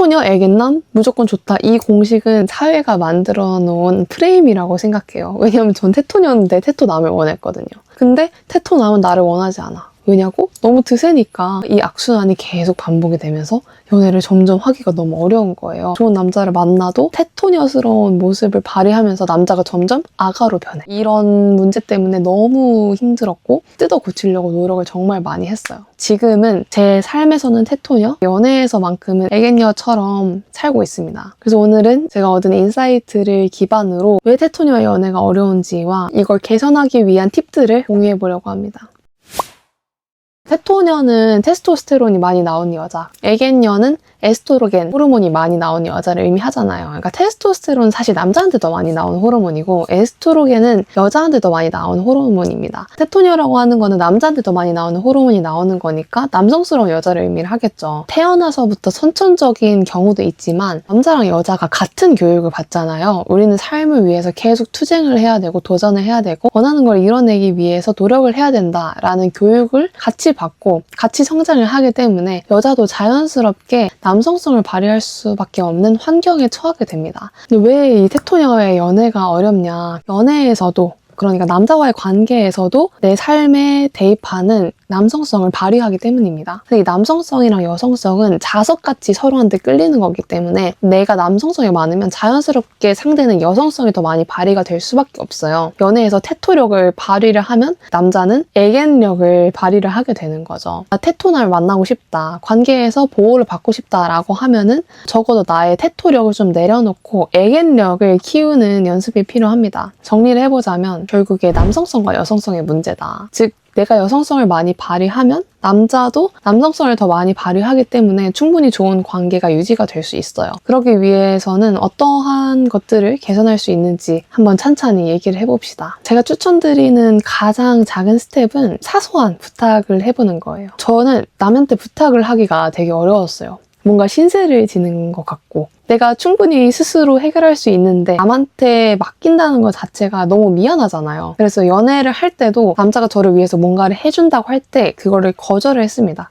테토녀, 애견남, 무조건 좋다. 이 공식은 사회가 만들어 놓은 프레임이라고 생각해요. 왜냐면 전 테토녀인데 테토남을 원했거든요. 근데 테토남은 나를 원하지 않아. 왜냐고? 너무 드세니까 이 악순환이 계속 반복이 되면서 연애를 점점 하기가 너무 어려운 거예요. 좋은 남자를 만나도 테토녀스러운 모습을 발휘하면서 남자가 점점 아가로 변해. 이런 문제 때문에 너무 힘들었고 뜯어 고치려고 노력을 정말 많이 했어요. 지금은 제 삶에서는 테토녀, 연애에서만큼은 애견녀처럼 살고 있습니다. 그래서 오늘은 제가 얻은 인사이트를 기반으로 왜 테토녀의 연애가 어려운지와 이걸 개선하기 위한 팁들을 공유해보려고 합니다. 테토녀는 테스토스테론이 많이 나오는 여자, 애견녀는 에스트로겐 호르몬이 많이 나오는 여자를 의미하잖아요. 그러니까 테스토스테론은 사실 남자한테 더 많이 나오는 호르몬이고 에스트로겐은 여자한테 더 많이 나오는 호르몬입니다. 테토녀라고 하는 거는 남자한테 더 많이 나오는 호르몬이 나오는 거니까 남성스러운 여자를 의미를 하겠죠. 태어나서부터 선천적인 경우도 있지만 남자랑 여자가 같은 교육을 받잖아요. 우리는 삶을 위해서 계속 투쟁을 해야 되고 도전을 해야 되고 원하는 걸 이뤄내기 위해서 노력을 해야 된다라는 교육을 같이 받고 같이 성장을 하기 때문에 여자도 자연스럽게 남성성을 발휘할 수밖에 없는 환경에 처하게 됩니다. 근데 왜 이 테토녀의 연애가 어렵냐? 연애에서도 그러니까 남자와의 관계에서도 내 삶에 대입하는 남성성을 발휘하기 때문입니다. 근데 이 남성성이랑 여성성은 자석같이 서로한테 끌리는 거기 때문에 내가 남성성이 많으면 자연스럽게 상대는 여성성이 더 많이 발휘가 될 수밖에 없어요. 연애에서 테토력을 발휘를 하면 남자는 애견력을 발휘를 하게 되는 거죠. 테토남을 만나고 싶다, 관계에서 보호를 받고 싶다라고 하면은 적어도 나의 테토력을 좀 내려놓고 애견력을 키우는 연습이 필요합니다. 정리를 해보자면 결국에 남성성과 여성성의 문제다. 즉 내가 여성성을 많이 발휘하면 남자도 남성성을 더 많이 발휘하기 때문에 충분히 좋은 관계가 유지가 될 수 있어요. 그러기 위해서는 어떠한 것들을 개선할 수 있는지 한번 찬찬히 얘기를 해봅시다. 제가 추천드리는 가장 작은 스텝은 사소한 부탁을 해보는 거예요. 저는 남한테 부탁을 하기가 되게 어려웠어요. 뭔가 신세를 지는 것 같고 내가 충분히 스스로 해결할 수 있는데 남한테 맡긴다는 것 자체가 너무 미안하잖아요. 그래서 연애를 할 때도 남자가 저를 위해서 뭔가를 해준다고 할 때 그거를 거절을 했습니다.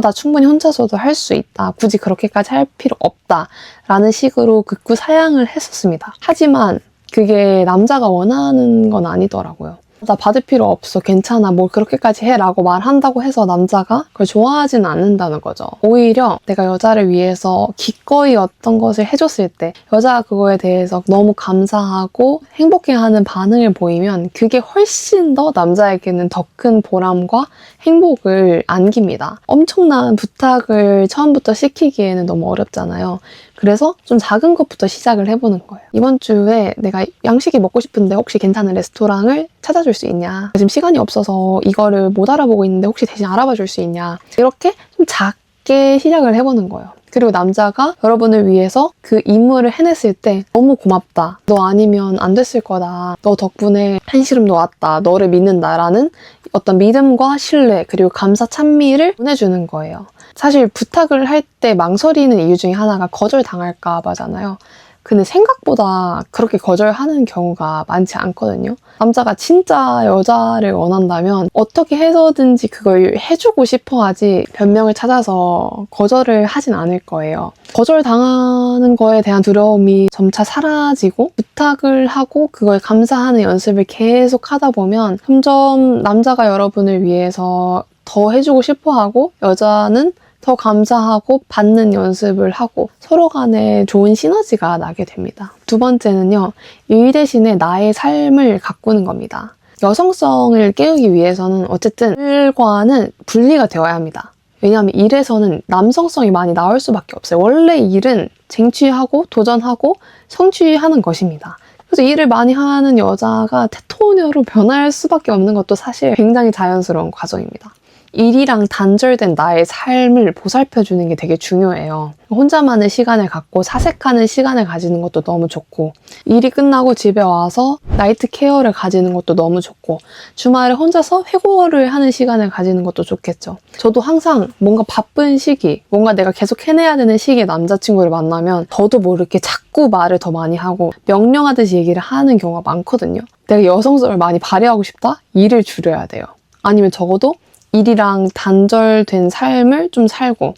나 충분히 혼자서도 할 수 있다. 굳이 그렇게까지 할 필요 없다. 라는 식으로 극구 사양을 했었습니다. 하지만 그게 남자가 원하는 건 아니더라고요. 나 받을 필요 없어, 괜찮아, 뭘 그렇게까지 해 라고 말한다고 해서 남자가 그걸 좋아하지는 않는다는 거죠. 오히려 내가 여자를 위해서 기꺼이 어떤 것을 해줬을 때 여자가 그거에 대해서 너무 감사하고 행복해하는 반응을 보이면 그게 훨씬 더 남자에게는 더 큰 보람과 행복을 안깁니다. 엄청난 부탁을 처음부터 시키기에는 너무 어렵잖아요. 그래서 좀 작은 것부터 시작을 해보는 거예요. 이번 주에 내가 양식이 먹고 싶은데 혹시 괜찮은 레스토랑을 찾아줄 수 있냐? 지금 시간이 없어서 이거를 못 알아보고 있는데 혹시 대신 알아봐 줄 수 있냐? 이렇게 좀 작게 시작을 해보는 거예요. 그리고 남자가 여러분을 위해서 그 임무를 해냈을 때 너무 고맙다. 너 아니면 안 됐을 거다. 너 덕분에 한시름도 왔다. 너를 믿는다라는 어떤 믿음과 신뢰 그리고 감사 찬미를 보내주는 거예요. 사실 부탁을 할 때 망설이는 이유 중에 하나가 거절당할까 봐잖아요. 근데 생각보다 그렇게 거절하는 경우가 많지 않거든요. 남자가 진짜 여자를 원한다면 어떻게 해서든지 그걸 해주고 싶어 하지 변명을 찾아서 거절을 하진 않을 거예요. 거절당하는 거에 대한 두려움이 점차 사라지고 부탁을 하고 그걸 감사하는 연습을 계속 하다 보면 점점 남자가 여러분을 위해서 더 해주고 싶어 하고 여자는 더 감사하고 받는 연습을 하고 서로 간에 좋은 시너지가 나게 됩니다. 두 번째는요, 일 대신에 나의 삶을 가꾸는 겁니다. 여성성을 깨우기 위해서는 어쨌든 일과는 분리가 되어야 합니다. 왜냐하면 일에서는 남성성이 많이 나올 수밖에 없어요. 원래 일은 쟁취하고 도전하고 성취하는 것입니다. 그래서 일을 많이 하는 여자가 테토녀로 변할 수밖에 없는 것도 사실 굉장히 자연스러운 과정입니다. 일이랑 단절된 나의 삶을 보살펴주는 게 되게 중요해요. 혼자만의 시간을 갖고 사색하는 시간을 가지는 것도 너무 좋고 일이 끝나고 집에 와서 나이트 케어를 가지는 것도 너무 좋고 주말에 혼자서 회고를 하는 시간을 가지는 것도 좋겠죠. 저도 항상 뭔가 바쁜 시기, 뭔가 내가 계속 해내야 되는 시기에 남자친구를 만나면 저도 모르게 자꾸 말을 더 많이 하고 명령하듯이 얘기를 하는 경우가 많거든요. 내가 여성성을 많이 발휘하고 싶다? 일을 줄여야 돼요. 아니면 적어도 일이랑 단절된 삶을 좀 살고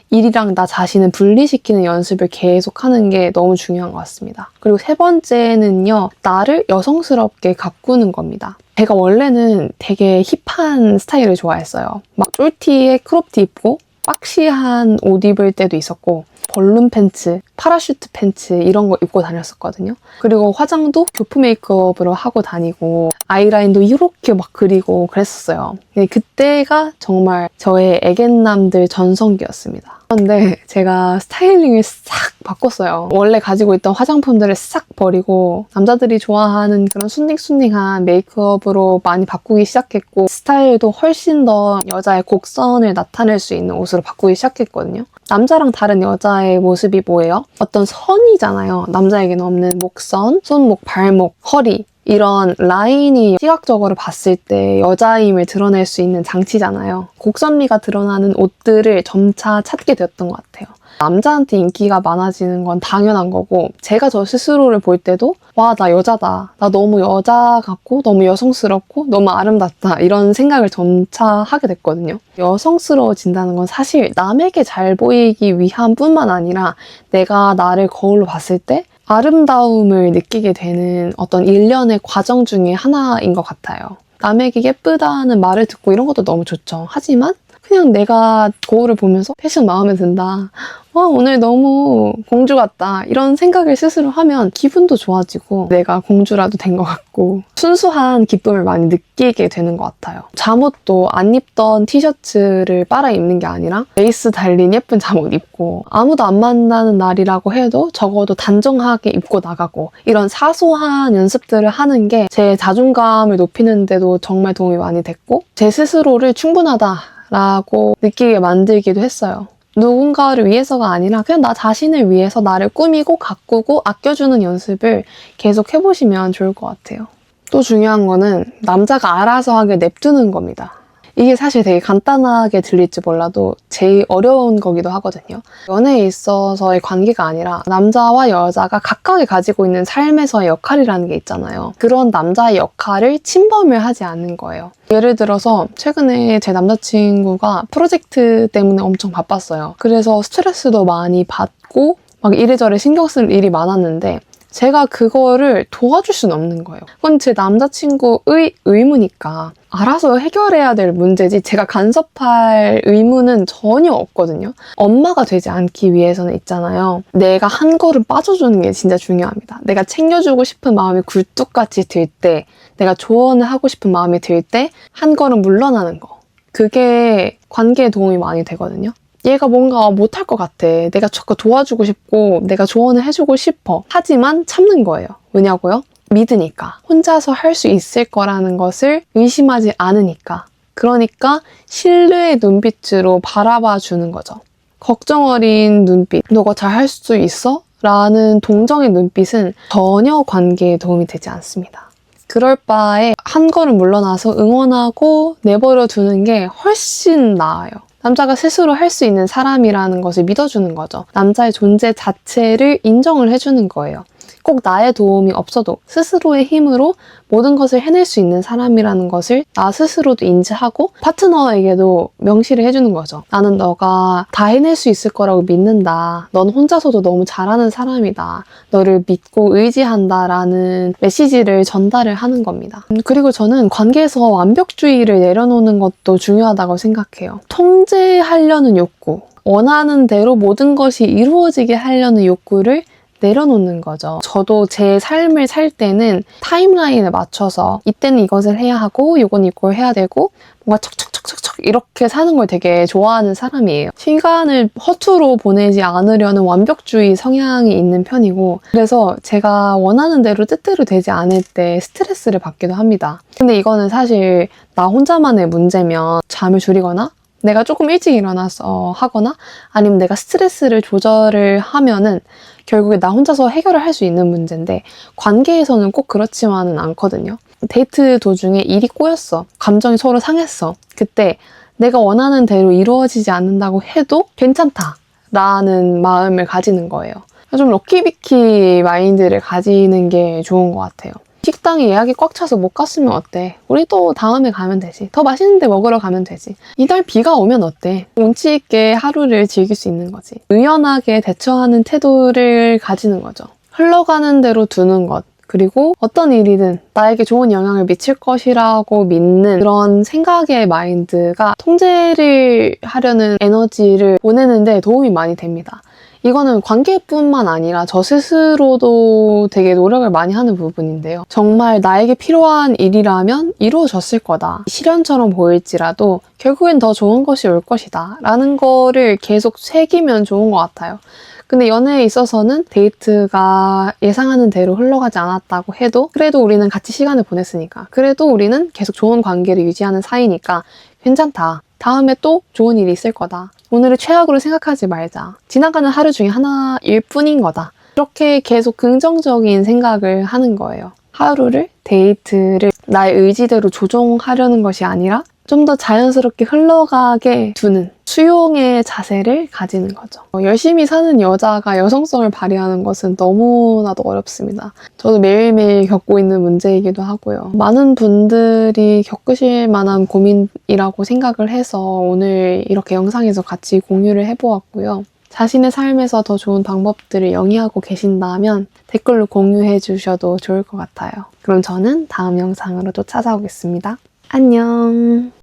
일이랑 나 자신을 분리시키는 연습을 계속 하는 게 너무 중요한 것 같습니다. 그리고 세 번째는요, 나를 여성스럽게 가꾸는 겁니다. 제가 원래는 되게 힙한 스타일을 좋아했어요. 막 쫄티에 크롭티 입고 박시한 옷 입을 때도 있었고, 벌룬 팬츠, 파라슈트 팬츠 이런 거 입고 다녔었거든요. 그리고 화장도 교프 메이크업으로 하고 다니고 아이라인도 이렇게 막 그리고 그랬었어요. 그때가 정말 저의 애견남들 전성기였습니다. 그런데 제가 스타일링을 싹 바꿨어요. 원래 가지고 있던 화장품들을 싹 버리고 남자들이 좋아하는 그런 순딩순딩한 메이크업으로 많이 바꾸기 시작했고, 스타일도 훨씬 더 여자의 곡선을 나타낼 수 있는 옷으로 바꾸기 시작했거든요. 남자랑 다른 여자의 모습이 뭐예요? 어떤 선이잖아요. 남자에게는 없는 목선, 손목, 발목, 허리 이런 라인이 시각적으로 봤을 때 여자임을 드러낼 수 있는 장치잖아요. 곡선미가 드러나는 옷들을 점차 찾게 되었던 것 같아요. 남자한테 인기가 많아지는 건 당연한 거고, 제가 저 스스로를 볼 때도 와, 나 여자다. 나 너무 여자 같고 너무 여성스럽고 너무 아름답다. 이런 생각을 점차 하게 됐거든요. 여성스러워진다는 건 사실 남에게 잘 보이기 위한 뿐만 아니라 내가 나를 거울로 봤을 때 아름다움을 느끼게 되는 어떤 일련의 과정 중에 하나인 것 같아요. 남에게 예쁘다는 말을 듣고 이런 것도 너무 좋죠. 하지만 그냥 내가 거울을 보면서 패션 마음에 든다. 와, 오늘 너무 공주 같다. 이런 생각을 스스로 하면 기분도 좋아지고 내가 공주라도 된 것 같고 순수한 기쁨을 많이 느끼게 되는 것 같아요. 잠옷도 안 입던 티셔츠를 빨아 입는 게 아니라 레이스 달린 예쁜 잠옷 입고, 아무도 안 만나는 날이라고 해도 적어도 단정하게 입고 나가고, 이런 사소한 연습들을 하는 게 제 자존감을 높이는 데도 정말 도움이 많이 됐고, 제 스스로를 충분하다 라고 느끼게 만들기도 했어요. 누군가를 위해서가 아니라 그냥 나 자신을 위해서 나를 꾸미고 가꾸고 아껴주는 연습을 계속 해보시면 좋을 것 같아요. 또 중요한 거는 남자가 알아서 하게 냅두는 겁니다. 이게 사실 되게 간단하게 들릴지 몰라도 제일 어려운 거기도 하거든요. 연애에 있어서의 관계가 아니라 남자와 여자가 각각이 가지고 있는 삶에서의 역할이라는 게 있잖아요. 그런 남자의 역할을 침범을 하지 않는 거예요. 예를 들어서 최근에 제 남자친구가 프로젝트 때문에 엄청 바빴어요. 그래서 스트레스도 많이 받고 막 이래저래 신경 쓸 일이 많았는데 제가 그거를 도와줄 수는 없는 거예요. 그건 제 남자친구의 의무니까 알아서 해결해야 될 문제지 제가 간섭할 의무는 전혀 없거든요. 엄마가 되지 않기 위해서는 있잖아요. 내가 한 걸음 빠져주는 게 진짜 중요합니다. 내가 챙겨주고 싶은 마음이 굴뚝같이 들 때, 내가 조언을 하고 싶은 마음이 들 때 한 걸음 물러나는 거. 그게 관계에 도움이 많이 되거든요. 얘가 뭔가 못할 것 같아. 내가 자꾸 도와주고 싶고 내가 조언을 해주고 싶어. 하지만 참는 거예요. 왜냐고요? 믿으니까. 혼자서 할 수 있을 거라는 것을 의심하지 않으니까. 그러니까 신뢰의 눈빛으로 바라봐 주는 거죠. 걱정 어린 눈빛. 너가 잘 할 수 있어? 라는 동정의 눈빛은 전혀 관계에 도움이 되지 않습니다. 그럴 바에 한 걸음 물러나서 응원하고 내버려 두는 게 훨씬 나아요. 남자가 스스로 할 수 있는 사람이라는 것을 믿어주는 거죠. 남자의 존재 자체를 인정을 해주는 거예요. 꼭 나의 도움이 없어도 스스로의 힘으로 모든 것을 해낼 수 있는 사람이라는 것을 나 스스로도 인지하고 파트너에게도 명시를 해주는 거죠. 나는 너가 다 해낼 수 있을 거라고 믿는다. 넌 혼자서도 너무 잘하는 사람이다. 너를 믿고 의지한다라는 메시지를 전달을 하는 겁니다. 그리고 저는 관계에서 완벽주의를 내려놓는 것도 중요하다고 생각해요. 통제하려는 욕구, 원하는 대로 모든 것이 이루어지게 하려는 욕구를 내려놓는 거죠. 저도 제 삶을 살 때는 타임라인에 맞춰서 이때는 이것을 해야 하고 이건 이걸 해야 되고 뭔가 척척척척척 이렇게 사는 걸 되게 좋아하는 사람이에요. 시간을 허투루 보내지 않으려는 완벽주의 성향이 있는 편이고, 그래서 제가 원하는 대로 뜻대로 되지 않을 때 스트레스를 받기도 합니다. 근데 이거는 사실 나 혼자만의 문제면 잠을 줄이거나 내가 조금 일찍 일어나서 하거나 아니면 내가 스트레스를 조절을 하면은 결국에 나 혼자서 해결을 할 수 있는 문제인데, 관계에서는 꼭 그렇지만은 않거든요. 데이트 도중에 일이 꼬였어. 감정이 서로 상했어. 그때 내가 원하는 대로 이루어지지 않는다고 해도 괜찮다라는 마음을 가지는 거예요. 좀 럭키비키 마인드를 가지는 게 좋은 것 같아요. 식당에 예약이 꽉 차서 못 갔으면 어때? 우리 또 다음에 가면 되지. 더 맛있는 데 먹으러 가면 되지. 이달 비가 오면 어때? 운치 있게 하루를 즐길 수 있는 거지. 의연하게 대처하는 태도를 가지는 거죠. 흘러가는 대로 두는 것. 그리고 어떤 일이든 나에게 좋은 영향을 미칠 것이라고 믿는 그런 생각의 마인드가 통제를 하려는 에너지를 보내는데 도움이 많이 됩니다. 이거는 관계뿐만 아니라 저 스스로도 되게 노력을 많이 하는 부분인데요. 정말 나에게 필요한 일이라면 이루어졌을 거다. 시련처럼 보일지라도 결국엔 더 좋은 것이 올 것이다. 라는 거를 계속 새기면 좋은 것 같아요. 근데 연애에 있어서는 데이트가 예상하는 대로 흘러가지 않았다고 해도 그래도 우리는 같이 시간을 보냈으니까 그래도 우리는 계속 좋은 관계를 유지하는 사이니까 괜찮다. 다음에 또 좋은 일이 있을 거다. 오늘을 최악으로 생각하지 말자. 지나가는 하루 중에 하나일 뿐인 거다. 이렇게 계속 긍정적인 생각을 하는 거예요. 하루를, 데이트를 나의 의지대로 조종하려는 것이 아니라 좀 더 자연스럽게 흘러가게 두는 수용의 자세를 가지는 거죠. 열심히 사는 여자가 여성성을 발휘하는 것은 너무나도 어렵습니다. 저도 매일매일 겪고 있는 문제이기도 하고요. 많은 분들이 겪으실 만한 고민이라고 생각을 해서 오늘 이렇게 영상에서 같이 공유를 해보았고요. 자신의 삶에서 더 좋은 방법들을 영위하고 계신다면 댓글로 공유해 주셔도 좋을 것 같아요. 그럼 저는 다음 영상으로 또 찾아오겠습니다. 안녕.